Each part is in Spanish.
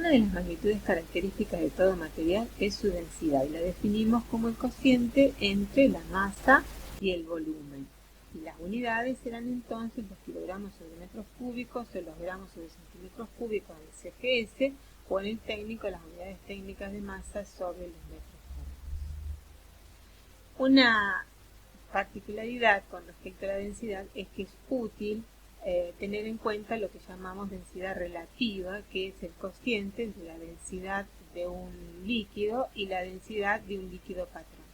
Una de las magnitudes características de todo material es su densidad y la definimos como el cociente entre la masa y el volumen. Y las unidades serán entonces los kilogramos sobre metros cúbicos o los gramos sobre centímetros cúbicos en el CGS o en el técnico las unidades técnicas de masa sobre los metros cúbicos. Una particularidad con respecto a la densidad es que es útil tener en cuenta lo que llamamos densidad relativa, que es el cociente entre la densidad de un líquido y la densidad de un líquido patrón.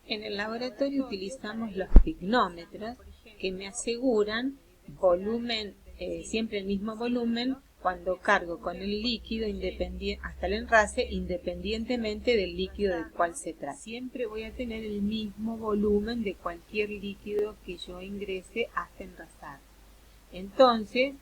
En el laboratorio utilizamos los pignómetros que me aseguran volumen, siempre el mismo volumen cuando cargo con el líquido hasta el enrase, independientemente del líquido del cual se trata. Siempre voy a tener el mismo volumen de cualquier líquido que yo ingrese hasta enrasar. Entonces,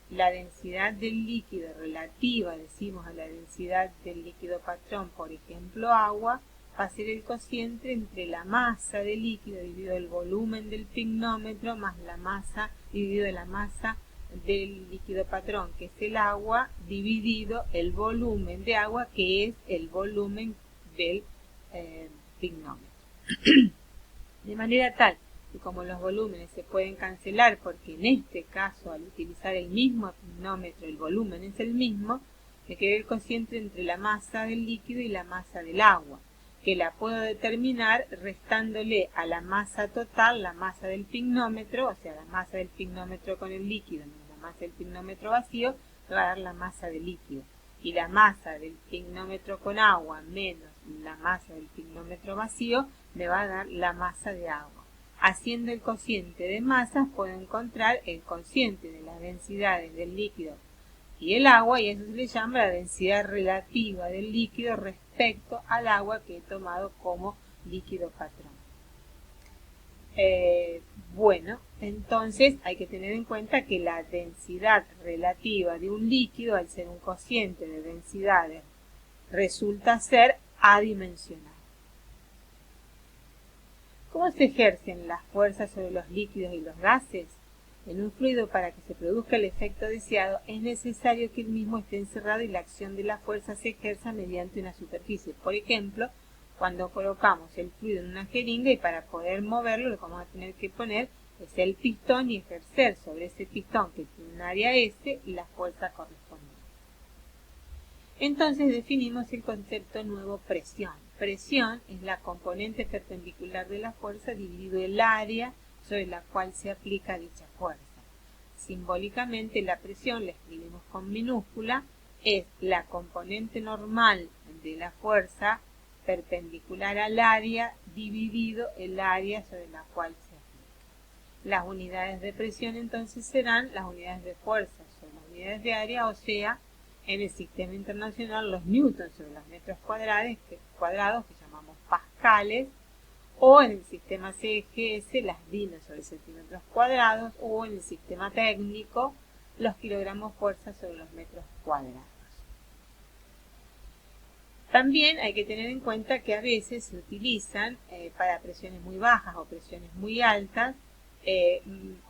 la densidad del líquido relativa, decimos, a la densidad del líquido patrón, por ejemplo agua, va a ser el cociente entre la masa del líquido dividido el volumen del pignómetro más la masa dividido la masa del líquido patrón, que es el agua, dividido el volumen de agua, que es el volumen del pignómetro. De manera tal que como los volúmenes se pueden cancelar, porque en este caso al utilizar el mismo pignómetro el volumen es el mismo, me queda el cociente entre la masa del líquido y la masa del agua, que la puedo determinar restándole a la masa total la masa del pignómetro, o sea, la masa del pignómetro con el líquido menos la masa del pignómetro vacío, me va a dar la masa del líquido. Y la masa del pignómetro con agua menos la masa del pignómetro vacío me va a dar la masa de agua. Haciendo el cociente de masas puedo encontrar el cociente de las densidades del líquido y el agua, y eso se le llama la densidad relativa del líquido respecto al agua que he tomado como líquido patrón. Bueno, entonces hay que tener en cuenta que la densidad relativa de un líquido, al ser un cociente de densidades, resulta ser adimensional. ¿Cómo se ejercen las fuerzas sobre los líquidos y los gases? En un fluido, para que se produzca el efecto deseado, es necesario que el mismo esté encerrado y la acción de la fuerza se ejerza mediante una superficie. Por ejemplo, cuando colocamos el fluido en una jeringa y para poder moverlo lo que vamos a tener que poner es el pistón y ejercer sobre ese pistón que tiene un área S la fuerza correspondiente. Entonces definimos el concepto nuevo presión. Presión es la componente perpendicular de la fuerza dividido el área sobre la cual se aplica dicha fuerza. Simbólicamente la presión, la escribimos con minúscula, es la componente normal de la fuerza perpendicular al área dividido el área sobre la cual se aplica. Las unidades de presión entonces serán las unidades de fuerza sobre las unidades de área, o sea, en el sistema internacional los newtons sobre los metros cuadrados que llamamos pascales, o en el sistema CGS las dinas sobre centímetros cuadrados, o en el sistema técnico los kilogramos fuerza sobre los metros cuadrados. También hay que tener en cuenta que a veces se utilizan para presiones muy bajas o presiones muy altas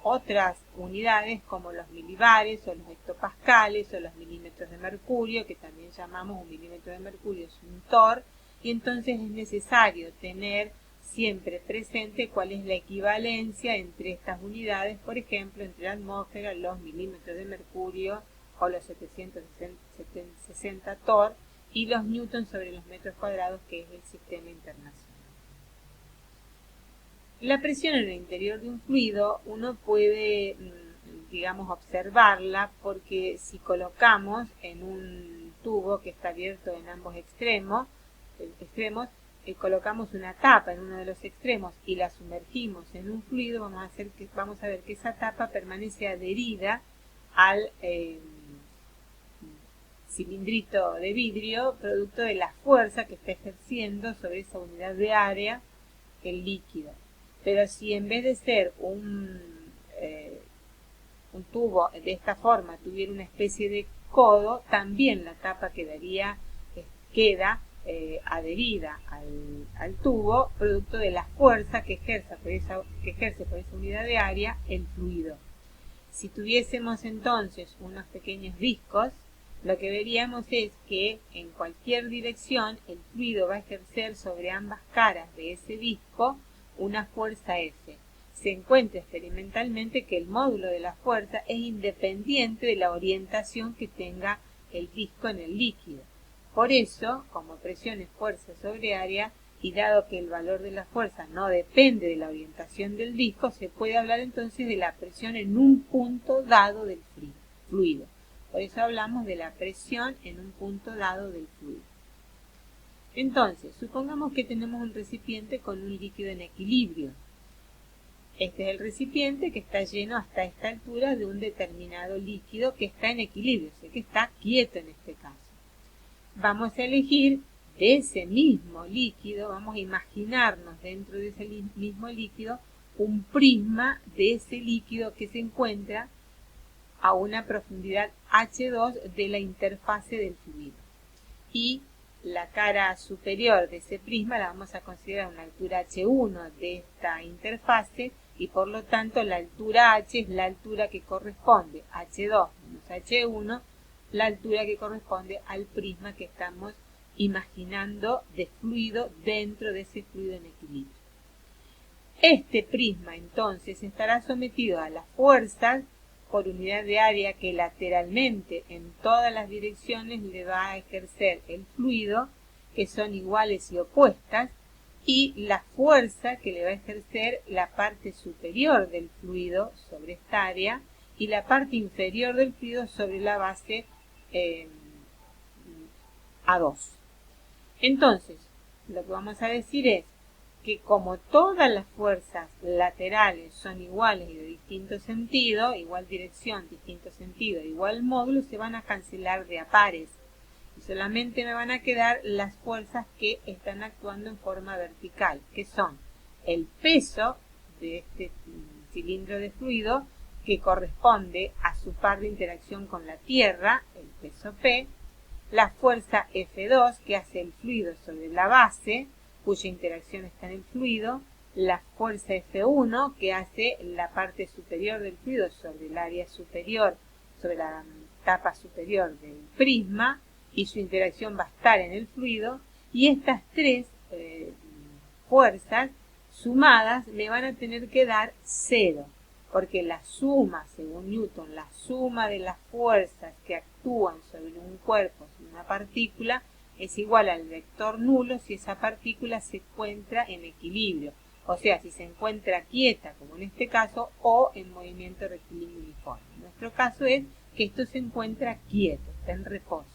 otras unidades como los milibares o los hectopascales o los milímetros de mercurio, que también llamamos un milímetro de mercurio es un torr, y entonces es necesario tener siempre presente cuál es la equivalencia entre estas unidades, por ejemplo, entre la atmósfera, los milímetros de mercurio o los 760 torr y los newtons sobre los metros cuadrados, que es el sistema internacional. La presión en el interior de un fluido uno puede, digamos, observarla porque si colocamos en un tubo que está abierto en ambos extremos, colocamos una tapa en uno de los extremos y la sumergimos en un fluido, vamos a ver que esa tapa permanece adherida al cilindrito de vidrio, producto de la fuerza que está ejerciendo sobre esa unidad de área el líquido. Pero si en vez de ser un tubo de esta forma tuviera una especie de codo, también la tapa queda adherida al tubo, producto de la fuerza que ejerce por esa unidad de área el fluido. Si tuviésemos entonces unos pequeños discos lo que veríamos es que en cualquier dirección el fluido va a ejercer sobre ambas caras de ese disco una fuerza F. Se encuentra experimentalmente que el módulo de la fuerza es independiente de la orientación que tenga el disco en el líquido. Por eso, como presión es fuerza sobre área, y dado que el valor de la fuerza no depende de la orientación del disco, se puede hablar entonces de la presión en un punto dado del fluido. Por eso hablamos de la presión en un punto dado del fluido. Entonces, supongamos que tenemos un recipiente con un líquido en equilibrio. Este es el recipiente que está lleno hasta esta altura de un determinado líquido que está en equilibrio, o sea que está quieto en este caso. Vamos a elegir de ese mismo líquido, vamos a imaginarnos dentro de ese mismo líquido un prisma de ese líquido que se encuentra a una profundidad H2 de la interfase del fluido. Y la cara superior de ese prisma la vamos a considerar una altura H1 de esta interfase y por lo tanto la altura H es la altura que corresponde H2 menos H1, la altura que corresponde al prisma que estamos imaginando de fluido dentro de ese fluido en equilibrio. Este prisma entonces estará sometido a las fuerzas por unidad de área que lateralmente en todas las direcciones le va a ejercer el fluido, que son iguales y opuestas, y la fuerza que le va a ejercer la parte superior del fluido sobre esta área y la parte inferior del fluido sobre la base A2. Entonces, lo que vamos a decir es que como todas las fuerzas laterales son iguales y de distinto sentido, igual dirección, distinto sentido, igual módulo, se van a cancelar de a pares. Y solamente me van a quedar las fuerzas que están actuando en forma vertical, que son el peso de este cilindro de fluido, que corresponde a su par de interacción con la Tierra, el peso P, la fuerza F2 que hace el fluido sobre la base, cuya interacción está en el fluido, la fuerza F1 que hace la parte superior del fluido sobre el área superior, sobre la tapa superior del prisma, y su interacción va a estar en el fluido, y estas tres fuerzas sumadas me van a tener que dar 0, porque la suma, según Newton, la suma de las fuerzas que actúan sobre un cuerpo, sobre una partícula, es igual al vector nulo si esa partícula se encuentra en equilibrio, o sea, si se encuentra quieta, como en este caso, o en movimiento rectilíneo uniforme. En nuestro caso es que esto se encuentra quieto, está en reposo.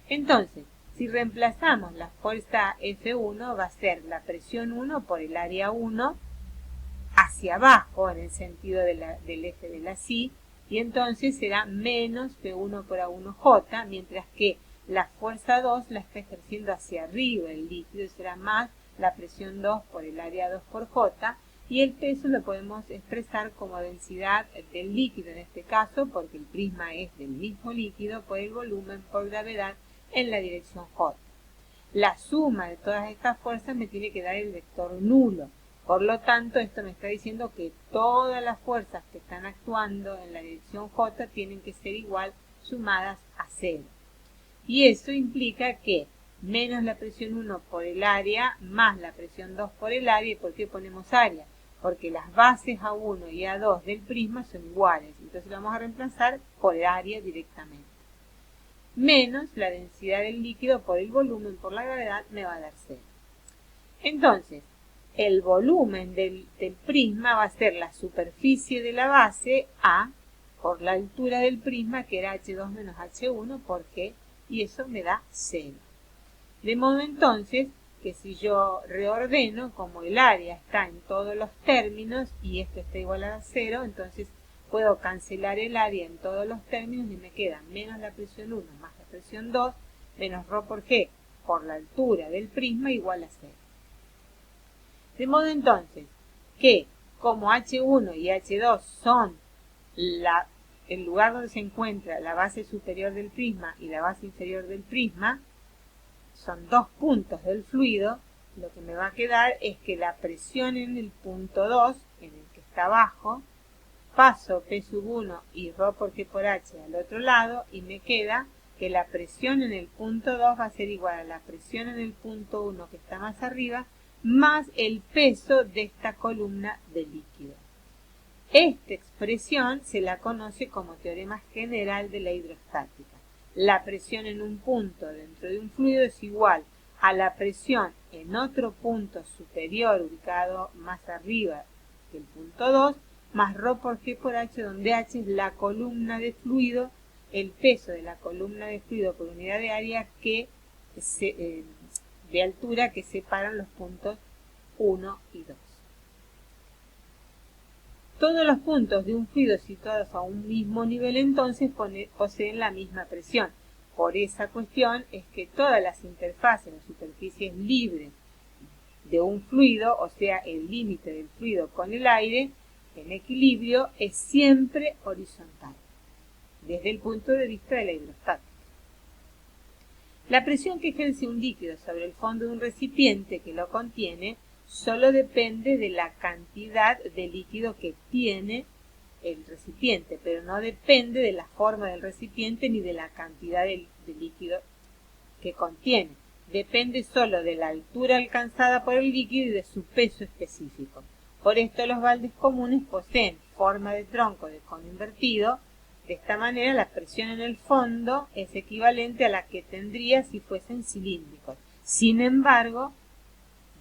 Entonces, si reemplazamos la fuerza F1, va a ser la presión 1 por el área 1 hacia abajo, en el sentido del eje de la SI, y entonces será menos P1 por A1J, mientras que la fuerza 2 la está ejerciendo hacia arriba el líquido, será más la presión 2 por el área 2 por J, y el peso lo podemos expresar como densidad del líquido en este caso, porque el prisma es del mismo líquido, por el volumen por gravedad en la dirección J. La suma de todas estas fuerzas me tiene que dar el vector nulo. Por lo tanto, esto me está diciendo que todas las fuerzas que están actuando en la dirección J tienen que ser igual sumadas a 0. Y eso implica que menos la presión 1 por el área más la presión 2 por el área. ¿Y por qué ponemos área? Porque las bases A1 y A2 del prisma son iguales. Entonces lo vamos a reemplazar por el área directamente. Menos la densidad del líquido por el volumen por la gravedad me va a dar 0. Entonces, el volumen del prisma va a ser la superficie de la base A por la altura del prisma, que era H2 menos H1 por G, y eso me da 0. De modo entonces que si yo reordeno, como el área está en todos los términos y esto está igual a 0, entonces puedo cancelar el área en todos los términos y me queda menos la presión 1 más la presión 2 menos ρ por G por la altura del prisma igual a 0. De modo entonces que como H1 y H2 son el lugar donde se encuentra la base superior del prisma y la base inferior del prisma, son dos puntos del fluido, lo que me va a quedar es que la presión en el punto 2, en el que está abajo, paso P sub 1 y ρ por G por H al otro lado y me queda que la presión en el punto 2 va a ser igual a la presión en el punto 1 que está más arriba, más el peso de esta columna de líquido. Esta expresión se la conoce como teorema general de la hidrostática. La presión en un punto dentro de un fluido es igual a la presión en otro punto superior ubicado más arriba que el punto 2, más ρ por G por H, donde H es la columna de fluido, el peso de la columna de fluido por unidad de área de altura que separan los puntos 1 y 2. Todos los puntos de un fluido situados a un mismo nivel entonces poseen la misma presión. Por esa cuestión es que todas las interfaces o superficies libres de un fluido, o sea, el límite del fluido con el aire, en equilibrio, es siempre horizontal, desde el punto de vista de la hidrostática. La presión que ejerce un líquido sobre el fondo de un recipiente que lo contiene solo depende de la cantidad de líquido que tiene el recipiente, pero no depende de la forma del recipiente ni de la cantidad de líquido que contiene. Depende solo de la altura alcanzada por el líquido y de su peso específico. Por esto los baldes comunes poseen forma de tronco de cono invertido. De esta manera la presión en el fondo es equivalente a la que tendría si fuesen cilíndricos. Sin embargo,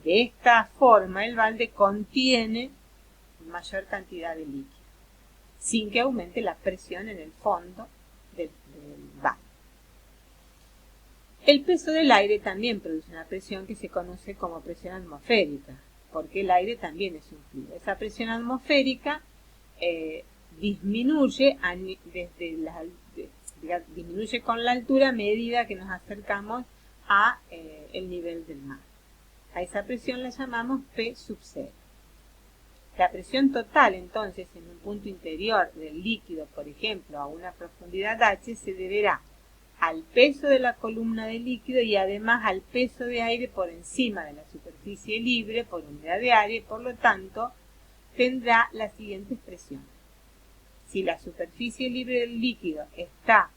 de esta forma el balde contiene mayor cantidad de líquido, sin que aumente la presión en el fondo del balde. El peso del aire también produce una presión que se conoce como presión atmosférica, porque el aire también es un fluido. Esa presión atmosférica disminuye disminuye con la altura a medida que nos acercamos a el nivel del mar. A esa presión la llamamos P sub 0. La presión total, entonces, en un punto interior del líquido, por ejemplo, a una profundidad H, se deberá al peso de la columna de líquido y además al peso de aire por encima de la superficie libre por unidad de área y por lo tanto tendrá la siguiente expresión. Si la superficie libre del líquido está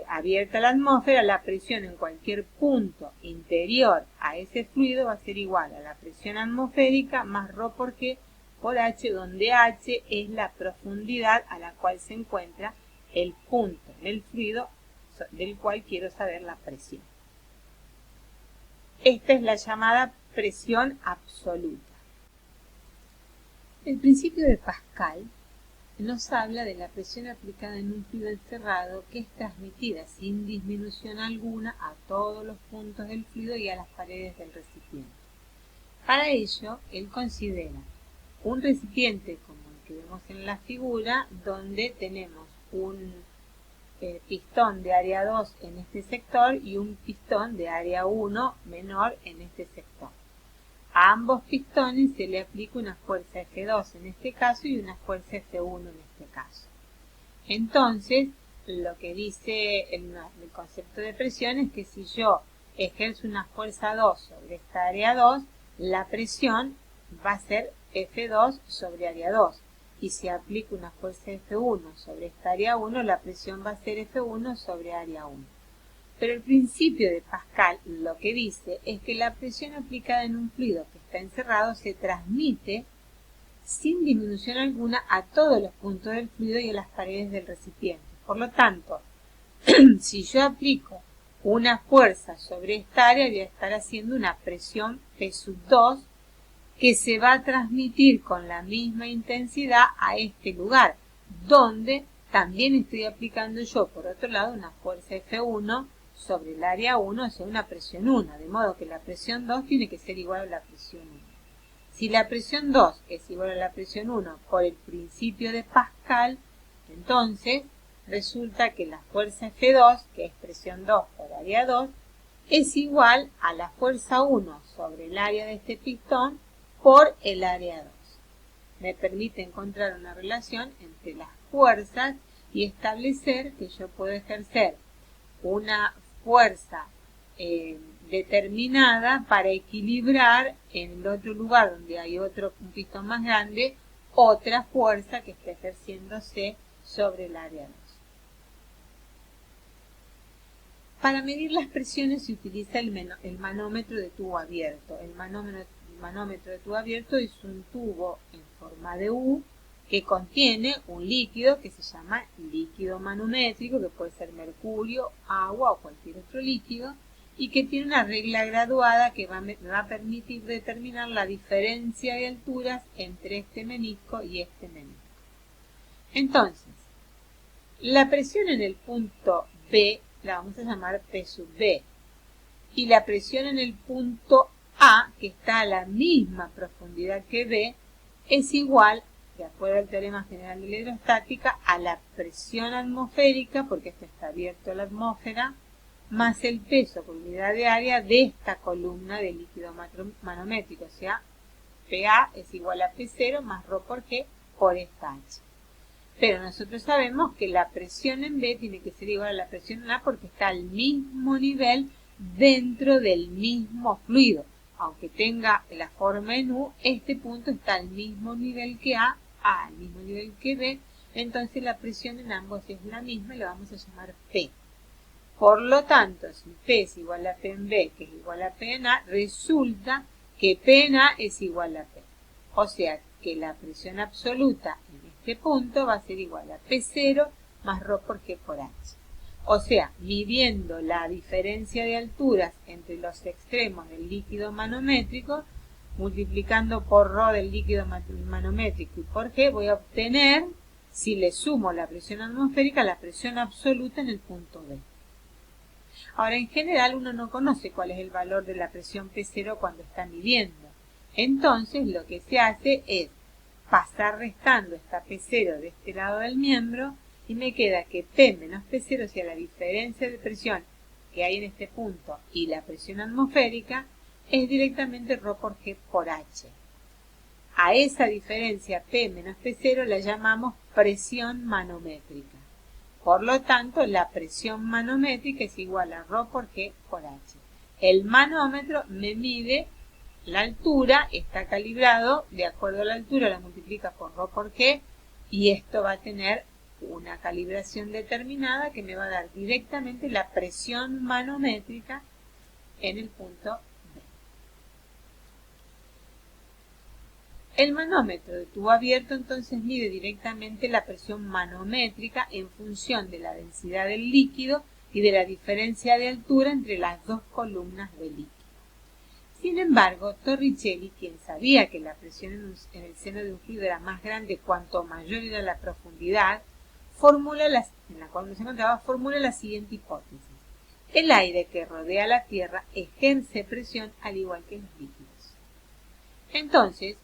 abierta a la atmósfera, la presión en cualquier punto interior a ese fluido va a ser igual a la presión atmosférica más ρ por G por H, donde H es la profundidad a la cual se encuentra el punto en el fluido del cual quiero saber la presión. Esta es la llamada presión absoluta. El principio de Pascal nos habla de la presión aplicada en un fluido encerrado que es transmitida sin disminución alguna a todos los puntos del fluido y a las paredes del recipiente. Para ello, él considera un recipiente como el que vemos en la figura, donde tenemos un pistón de área 2 en este sector y un pistón de área 1 menor en este sector. A ambos pistones se le aplica una fuerza F2 en este caso y una fuerza F1 en este caso. Entonces, lo que dice el concepto de presión es que si yo ejerzo una fuerza 2 sobre esta área 2, la presión va a ser F2 sobre área 2. Y si aplico una fuerza F1 sobre esta área 1, la presión va a ser F1 sobre área 1. Pero el principio de Pascal lo que dice es que la presión aplicada en un fluido que está encerrado se transmite sin disminución alguna a todos los puntos del fluido y a las paredes del recipiente. Por lo tanto, si yo aplico una fuerza sobre esta área, voy a estar haciendo una presión P sub 2 que se va a transmitir con la misma intensidad a este lugar, donde también estoy aplicando yo, por otro lado, una fuerza F1 sobre el área 1, o sea, una presión 1, de modo que la presión 2 tiene que ser igual a la presión 1. Si la presión 2 es igual a la presión 1 por el principio de Pascal, entonces resulta que la fuerza F2, que es presión 2 por área 2, es igual a la fuerza 1 sobre el área de este pistón por el área 2. Me permite encontrar una relación entre las fuerzas y establecer que yo puedo ejercer una fuerza determinada para equilibrar en el otro lugar donde hay un pistón más grande, otra fuerza que está ejerciéndose sobre el área 2. Para medir las presiones se utiliza el manómetro de tubo abierto. El manómetro de tubo abierto es un tubo en forma de U que contiene un líquido que se llama líquido manométrico, que puede ser mercurio, agua o cualquier otro líquido, y que tiene una regla graduada que me va a permitir determinar la diferencia de alturas entre este menisco y este menisco. Entonces, la presión en el punto B la vamos a llamar P sub B, y la presión en el punto A, que está a la misma profundidad que B, es igual, de acuerdo al teorema general de la hidrostática, a la presión atmosférica, porque esto está abierto a la atmósfera, más el peso por unidad de área de esta columna de líquido manométrico, o sea, PA es igual a P0 más ρ por G por esta H. Pero nosotros sabemos que la presión en B tiene que ser igual a la presión en A porque está al mismo nivel dentro del mismo fluido. Aunque tenga la forma en U, este punto está al mismo nivel que A al mismo nivel que B, entonces la presión en ambos es la misma y la vamos a llamar P. Por lo tanto, si P es igual a P en B, que es igual a P en A, resulta que P en A es igual a P. O sea, que la presión absoluta en este punto va a ser igual a P0 más ρ por G por H. O sea, midiendo la diferencia de alturas entre los extremos del líquido manométrico, multiplicando por ρ del líquido manométrico y por G, voy a obtener, si le sumo la presión atmosférica, la presión absoluta en el punto B. Ahora, en general, uno no conoce cuál es el valor de la presión P0 cuando está midiendo. Entonces, lo que se hace es pasar restando esta P0 de este lado del miembro y me queda que P menos P0, o sea, la diferencia de presión que hay en este punto y la presión atmosférica, es directamente ρ por G por H. A esa diferencia P menos P0 la llamamos presión manométrica. Por lo tanto, la presión manométrica es igual a ρ por G por H. El manómetro me mide la altura, está calibrado, de acuerdo a la altura la multiplica por ρ por G y esto va a tener una calibración determinada que me va a dar directamente la presión manométrica en el punto B. El manómetro de tubo abierto entonces mide directamente la presión manométrica en función de la densidad del líquido y de la diferencia de altura entre las dos columnas del líquido. Sin embargo, Torricelli, quien sabía que la presión en el seno de un fluido era más grande cuanto mayor era la profundidad, en la cual nos encontraba, formula la siguiente hipótesis. El aire que rodea la Tierra ejerce presión al igual que los líquidos. Entonces,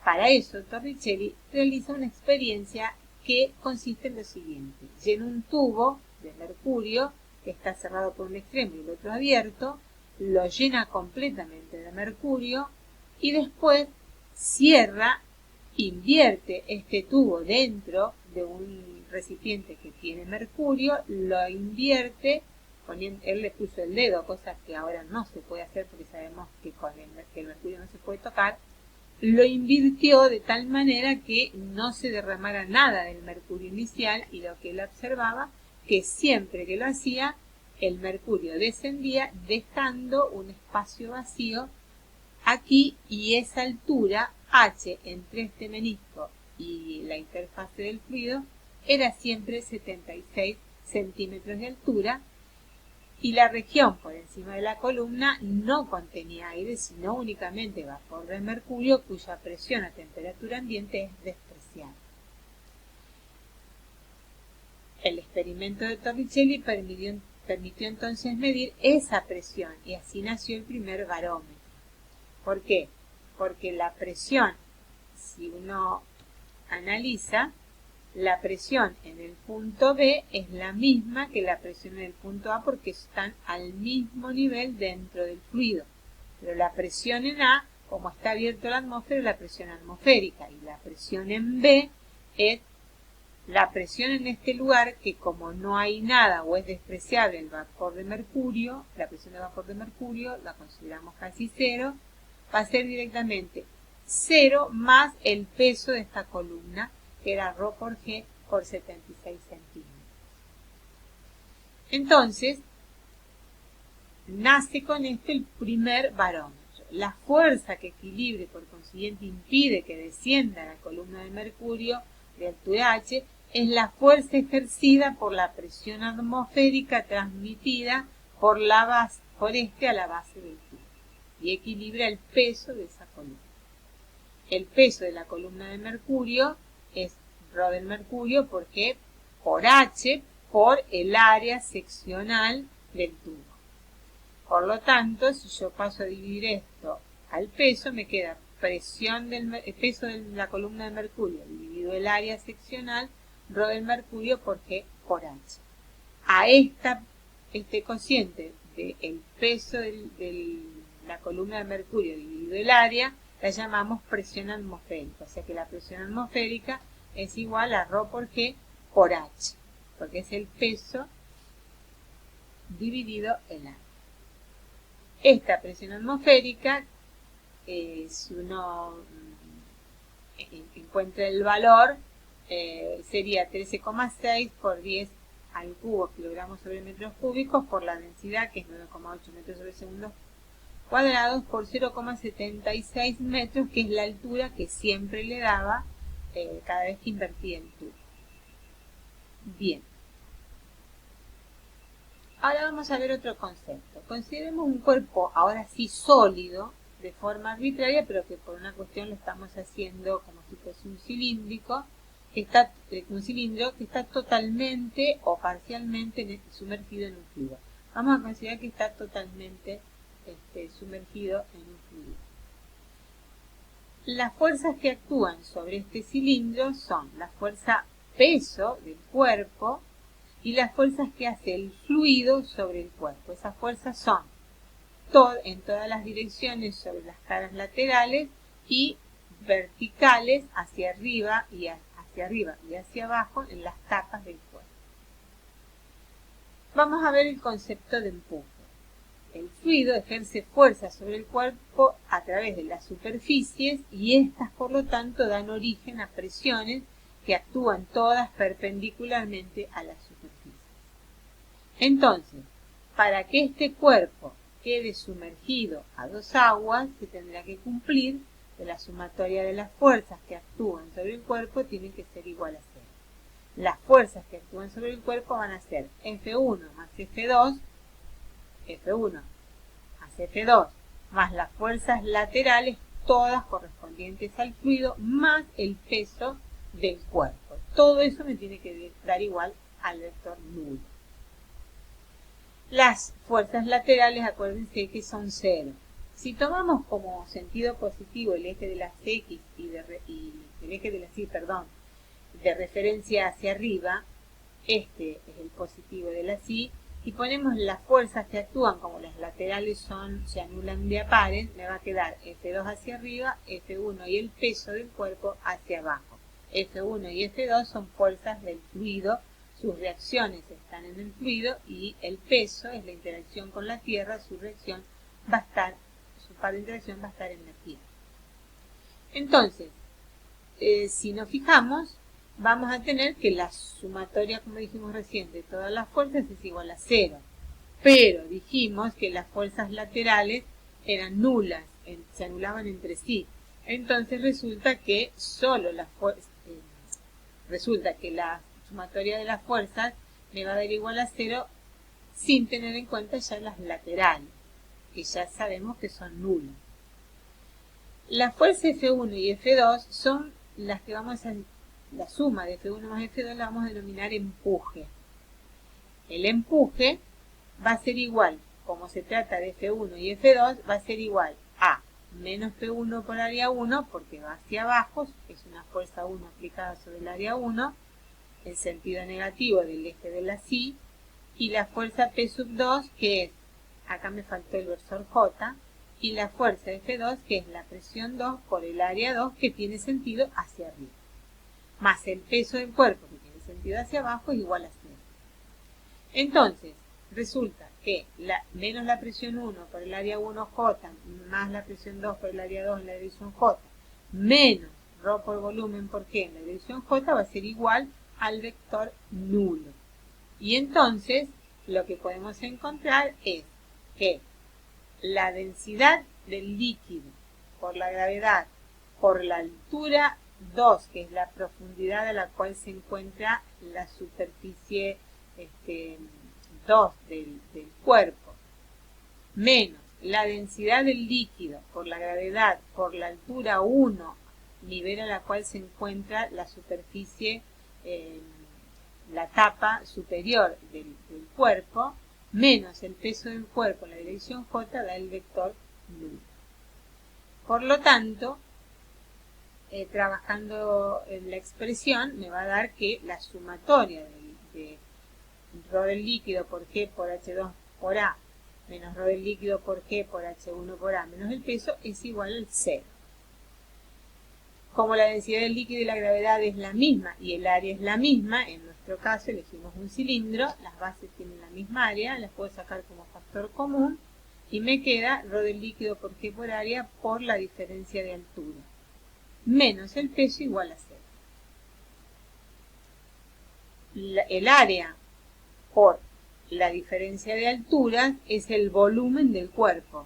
para eso, Torricelli realiza una experiencia que consiste en lo siguiente. Llena un tubo de mercurio que está cerrado por un extremo y el otro abierto, lo llena completamente de mercurio y después cierra, invierte este tubo dentro de un recipiente que tiene mercurio, lo invierte, él le puso el dedo, cosa que ahora no se puede hacer porque sabemos que con el mercurio no se puede tocar, lo invirtió de tal manera que no se derramara nada del mercurio inicial y lo que él observaba, que siempre que lo hacía, el mercurio descendía dejando un espacio vacío aquí y esa altura H entre este menisco y la interfase del fluido era siempre 76 centímetros de altura y la región por encima de la columna no contenía aire sino únicamente vapor de mercurio cuya presión a temperatura ambiente es despreciable. El experimento de Torricelli permitió entonces medir esa presión y así nació el primer barómetro. ¿Por qué? Porque la presión, si uno analiza, la presión en el punto B es la misma que la presión en el punto A porque están al mismo nivel dentro del fluido. Pero la presión en A, como está abierto la atmósfera, es la presión atmosférica y la presión en B es la presión en este lugar que como no hay nada o es despreciable el vapor de mercurio, la presión de vapor de mercurio la consideramos casi cero, va a ser directamente 0 más el peso de esta columna, que era ρ por G por 76 centímetros. Entonces, nace con esto el primer barómetro. La fuerza que equilibra y por consiguiente impide que descienda la columna de mercurio de altura H es la fuerza ejercida por la presión atmosférica transmitida por este a la base del tubo y equilibra el peso de esa columna. El peso de la columna de mercurio es ρ del mercurio porque por H por el área seccional del tubo. Por lo tanto, si yo paso a dividir esto al peso, me queda el peso de la columna de mercurio dividido el área seccional ρ del mercurio por G por H. A este cociente del peso de la columna de mercurio dividido el área la llamamos presión atmosférica. O sea que la presión atmosférica es igual a ρ por G por H, porque es el peso dividido el área. Esta presión atmosférica, si uno encuentra el valor, sería 13,6 por 10 al cubo kilogramos sobre metros cúbicos por la densidad, que es 9,8 metros sobre segundos cuadrados, por 0,76 metros, que es la altura que siempre le daba cada vez que invertía el tubo. Bien. Ahora vamos a ver otro concepto. Consideremos un cuerpo, ahora sí sólido, de forma arbitraria, pero que por una cuestión lo estamos haciendo como si fuese un cilindro que está totalmente o parcialmente sumergido en un fluido. Vamos a considerar que está totalmente sumergido en un fluido. Las fuerzas que actúan sobre este cilindro son la fuerza peso del cuerpo y las fuerzas que hace el fluido sobre el cuerpo. Esas fuerzas son en todas las direcciones sobre las caras laterales y verticales hacia arriba y hacia abajo en las tapas del cuerpo. Vamos a ver el concepto de empuje. El fluido ejerce fuerza sobre el cuerpo a través de las superficies y estas, por lo tanto, dan origen a presiones que actúan todas perpendicularmente a las superficies. Entonces, para que este cuerpo quede sumergido a dos aguas, se tendrá que cumplir que la sumatoria de las fuerzas que actúan sobre el cuerpo tiene que ser igual a 0. Las fuerzas que actúan sobre el cuerpo van a ser F1 más F2, F1 más F2, más las fuerzas laterales, todas correspondientes al fluido, más el peso del cuerpo. Todo eso me tiene que dar igual al vector nulo. Las fuerzas laterales, acuérdense que son 0. Si tomamos como sentido positivo el eje de las X y el eje de las Y, de referencia hacia arriba, este es el positivo de las Y, y ponemos las fuerzas que actúan como las laterales se anulan de a pares, me va a quedar F2 hacia arriba, F1 y el peso del cuerpo hacia abajo. F1 y F2 son fuerzas del fluido, sus reacciones están en el fluido y el peso es la interacción con la Tierra, su par de interacción va a estar en la Tierra. Entonces, si nos fijamos, vamos a tener que la sumatoria, como dijimos recién, de todas las fuerzas es igual a 0. Pero dijimos que las fuerzas laterales eran nulas, se anulaban entre sí. Entonces resulta que la sumatoria de las fuerzas me va a dar igual a 0 sin tener en cuenta ya las laterales, que ya sabemos que son nulas. Las fuerzas F1 y F2 son las que la suma de F1 más F2 la vamos a denominar empuje. El empuje va a ser igual, como se trata de F1 y F2, va a ser igual a menos P1 por área 1, porque va hacia abajo, es una fuerza 1 aplicada sobre el área 1, el sentido negativo del eje de la Y, y la fuerza P sub 2, que es, acá me faltó el versor J, y la fuerza F2, que es la presión 2 por el área 2, que tiene sentido hacia arriba, más el peso del cuerpo, que tiene sentido hacia abajo, es igual a 0. Entonces, resulta que menos la presión 1 por el área 1J, más la presión 2 por el área 2 en la dirección J, menos ρ por volumen por G en la dirección J, va a ser igual al vector nulo. Y entonces, lo que podemos encontrar es que la densidad del líquido por la gravedad por la altura 2, que es la profundidad a la cual se encuentra la superficie 2 del cuerpo, menos la densidad del líquido por la gravedad por la altura 1, nivel a la cual se encuentra la superficie, la tapa superior del cuerpo, menos el peso del cuerpo en la dirección J, da el vector nulo. Por lo tanto, trabajando en la expresión, me va a dar que la sumatoria de ρ del líquido por G por H2 por A menos ρ del líquido por G por H1 por A menos el peso es igual al 0. Como la densidad del líquido y la gravedad es la misma y el área es la misma, en nuestro caso elegimos un cilindro, las bases tienen la misma área, las puedo sacar como factor común y me queda ρ del líquido por G por área por la diferencia de altura, menos el peso igual a 0. El área por la diferencia de alturas es el volumen del cuerpo.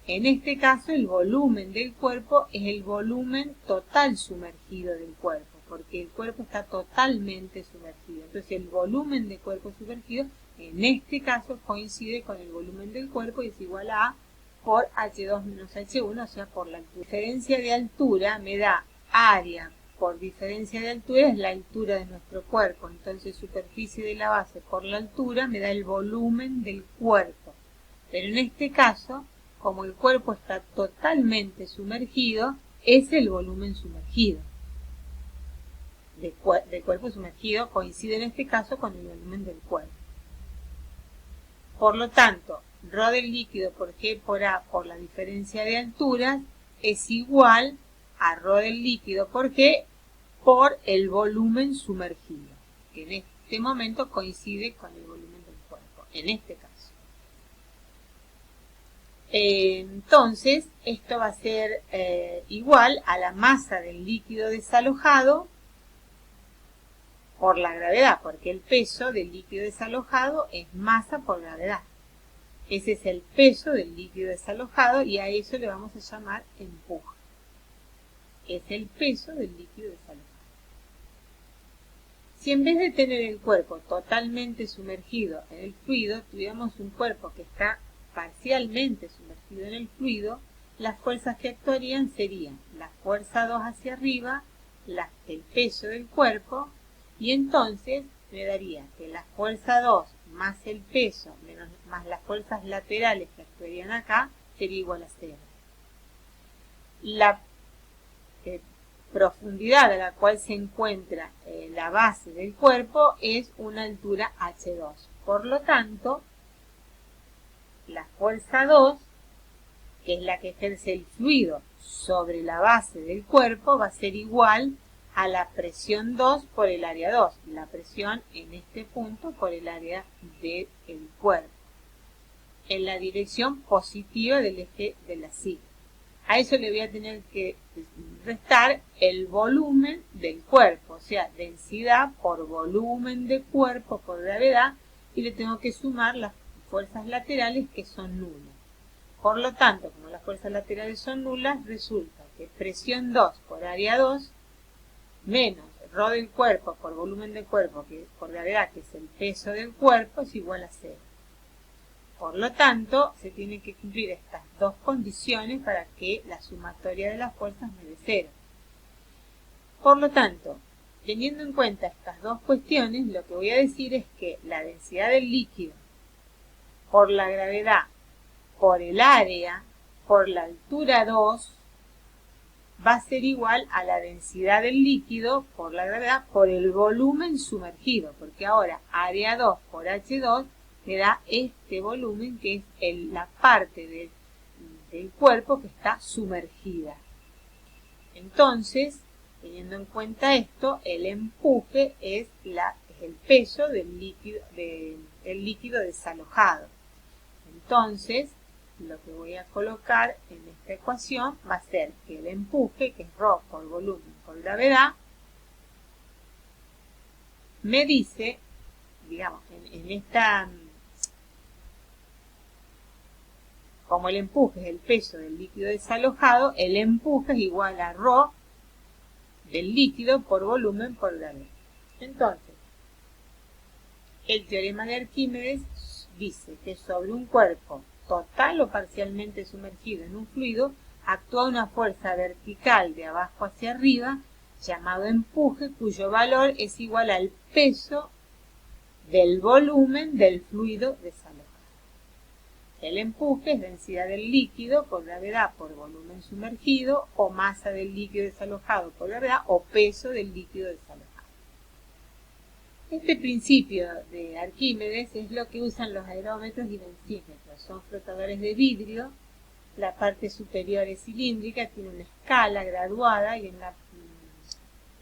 En este caso, el volumen del cuerpo es el volumen total sumergido del cuerpo, porque el cuerpo está totalmente sumergido. Entonces, el volumen de cuerpo sumergido, en este caso, coincide con el volumen del cuerpo y es igual a A por H2 menos H1, o sea, por la altura. Diferencia de altura me da área por diferencia de altura, es la altura de nuestro cuerpo. Entonces, superficie de la base por la altura me da el volumen del cuerpo. Pero en este caso, como el cuerpo está totalmente sumergido, es el volumen sumergido. Del cuerpo sumergido coincide en este caso con el volumen del cuerpo. Por lo tanto, ρ del líquido por G por A por la diferencia de alturas es igual a ρ del líquido por G por el volumen sumergido, que en este momento coincide con el volumen del cuerpo, en este caso. Entonces, esto va a ser igual a la masa del líquido desalojado por la gravedad, porque el peso del líquido desalojado es masa por gravedad. Ese es el peso del líquido desalojado y a eso le vamos a llamar empuje. Es el peso del líquido desalojado. Si en vez de tener el cuerpo totalmente sumergido en el fluido, tuviéramos un cuerpo que está parcialmente sumergido en el fluido, las fuerzas que actuarían serían la fuerza 2 hacia arriba, el peso del cuerpo, y entonces me daría que la fuerza 2 más el peso más las fuerzas laterales que actuarían acá sería igual a 0. La profundidad a la cual se encuentra la base del cuerpo es una altura h2. Por lo tanto, la fuerza 2, que es la que ejerce el fluido sobre la base del cuerpo, va a ser igual a la presión 2 por el área 2. La presión en este punto por el área del cuerpo, en la dirección positiva del eje de la sigma. A eso le voy a tener que restar el volumen del cuerpo, o sea, densidad por volumen de cuerpo por gravedad, y le tengo que sumar las fuerzas laterales que son nulas. Por lo tanto, como las fuerzas laterales son nulas, resulta que presión 2 por área 2 menos ρ del cuerpo por volumen del cuerpo que por gravedad, que es el peso del cuerpo, es igual a 0. Por lo tanto, se tienen que cumplir estas dos condiciones para que la sumatoria de las fuerzas me dé 0. Por lo tanto, teniendo en cuenta estas dos cuestiones, lo que voy a decir es que la densidad del líquido por la gravedad, por el área, por la altura 2, va a ser igual a la densidad del líquido por la gravedad por el volumen sumergido, porque ahora área 2 por H2 me da este volumen que es la parte del cuerpo que está sumergida. Entonces, teniendo en cuenta esto, el empuje es el peso del líquido desalojado. Entonces, lo que voy a colocar en esta ecuación va a ser que el empuje, que es ρ por volumen por gravedad, me dice, digamos, en esta como el empuje es el peso del líquido desalojado, el empuje es igual a ρ del líquido por volumen por gravedad. Entonces, el teorema de Arquímedes dice que sobre un cuerpo total o parcialmente sumergido en un fluido actúa una fuerza vertical de abajo hacia arriba llamado empuje, cuyo valor es igual al peso del volumen del fluido desalojado. El empuje es densidad del líquido por gravedad por volumen sumergido o masa del líquido desalojado por gravedad o peso del líquido desalojado. Este principio de Arquímedes es lo que usan los aerómetros y densímetros. Son flotadores de vidrio, la parte superior es cilíndrica, tiene una escala graduada y en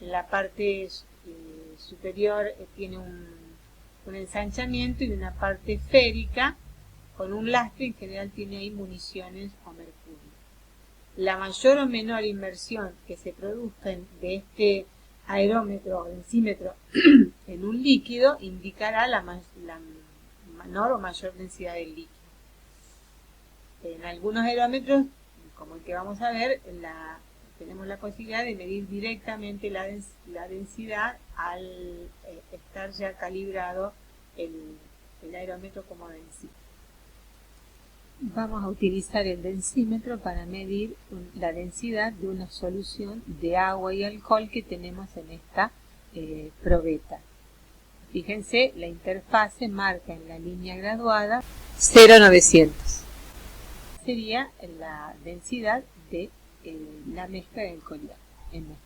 la parte superior tiene un ensanchamiento y una parte esférica con un lastre, en general tiene ahí municiones o mercurio. La mayor o menor inmersión que se produzca de este aerómetro o densímetro en un líquido indicará la menor o mayor densidad del líquido. En algunos aerómetros, como el que vamos a ver, tenemos la posibilidad de medir directamente la densidad al estar ya calibrado el aerómetro como densímetro. Vamos a utilizar el densímetro para medir la densidad de una solución de agua y alcohol que tenemos en esta probeta. Fíjense, la interfase marca en la línea graduada 0,900. Sería la densidad de la mezcla de alcohol y agua.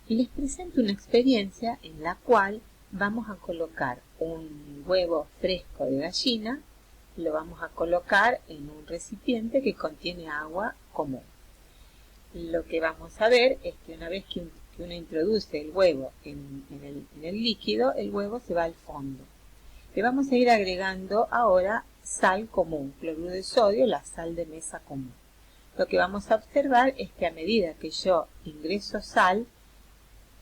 Les presento una experiencia en la cual vamos a colocar un huevo fresco de gallina, lo vamos a colocar en un recipiente que contiene agua común. Lo que vamos a ver es que una vez que uno introduce el huevo en el líquido, el huevo se va al fondo. Le vamos a ir agregando ahora sal común, cloruro de sodio, la sal de mesa común. Lo que vamos a observar es que a medida que yo ingreso sal,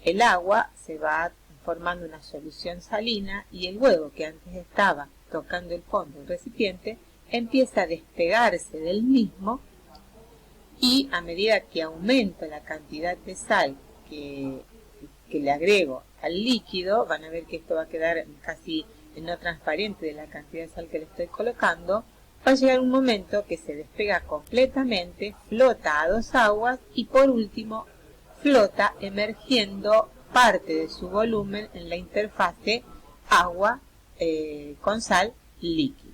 el agua se va formando una solución salina y el huevo que antes estaba tocando el fondo del recipiente empieza a despegarse del mismo y a medida que aumento la cantidad de sal que le agrego al líquido, van a ver que esto va a quedar casi no transparente de la cantidad de sal que le estoy colocando, va a llegar un momento que se despega completamente, flota a dos aguas y por último flota emergiendo parte de su volumen en la interfase agua con sal líquido.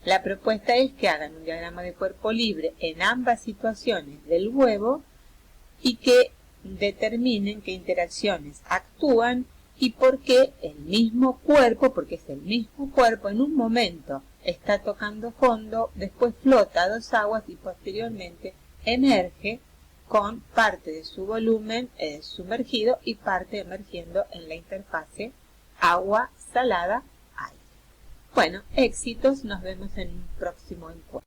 La propuesta es que hagan un diagrama de cuerpo libre en ambas situaciones del huevo y que determinen qué interacciones actúan y por qué el mismo cuerpo, porque es el mismo cuerpo, en un momento está tocando fondo, después flota a dos aguas y posteriormente emerge con parte de su volumen sumergido y parte emergiendo en la interfase agua salada aire. Bueno, éxitos, nos vemos en un próximo encuentro.